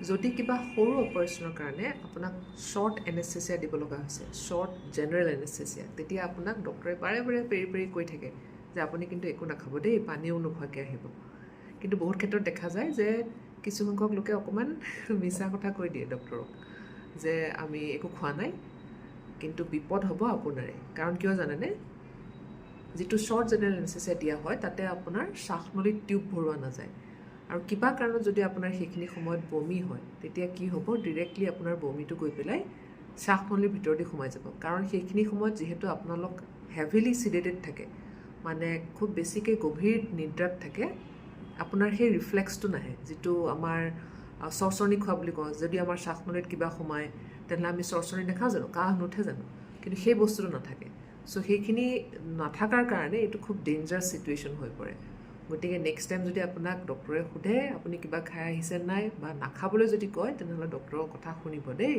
যদি কিবা সৰু অপাৰেশ্যনৰ কাৰণে আপোনাক শ্বৰ্ট এনেস্থেচিয়া দিব লগা হৈছে, শ্বৰ্ট জেনেৰেল এনেস্থেচিয়া, তেতিয়া আপোনাক ডক্টৰে বাৰে বাৰে পেৰি পেৰি কৈ থাকে যে আপুনি কিন্তু একো নাখাব দেই, পানীও নোখোৱাকৈ আহিব। কিন্তু বহুত ক্ষেত্ৰত দেখা যায় যে কিছুসংখ্যক লোকে অকণমান মিছা কথা কৈ দিয়ে ডক্টৰক যে আমি একো খোৱা নাই, কিন্তু বিপদ হ'ব আপোনাৰে। কাৰণ কিয় জানেনে? যিটো শ্বৰ্ট জেনেৰেল এনেস্থেচিয়া দিয়া হয় তাতে আপোনাৰ শ্বাসনলীত টিউব ভৰোৱা নাযায়, আৰু কিবা কাৰণত যদি আপোনাৰ সেইখিনি সময়ত বমি হয় তেতিয়া কি হ'ব, ডিৰেক্টলি আপোনাৰ বমিটো গৈ পেলাই শ্বাসনলীৰ ভিতৰতে সোমাই যাব। কাৰণ সেইখিনি সময়ত যিহেতু আপোনালোক হেভিলি ছিডেটেড থাকে, মানে খুব বেছিকৈ গভীৰ নিদ্ৰাত থাকে, আপোনাৰ সেই ৰিফ্লেক্সটো নাহে, যিটো আমাৰ চৰচৰণি খোৱা বুলি কওঁ। যদি আমাৰ শ্বাসনলীত কিবা সোমায় তেনেহ'লে আমি চৰচৰণি নাখাওঁ জানো, কাহ নুঠে জানো, কিন্তু সেই বস্তুটো নাথাকে। চ' সেইখিনি নাথাকাৰ কাৰণে এইটো খুব ডেঞ্জাৰাছ ছিটুৱেশ্যন হৈ পৰে। গতিকে নেক্সট টাইম যদি আপোনাক ডক্টৰে সোধে আপুনি কিবা খাই আহিছে নাই বা নাখাবলৈ যদি কয়, তেনেহ'লে ডক্টৰৰ কথা শুনিব দেই।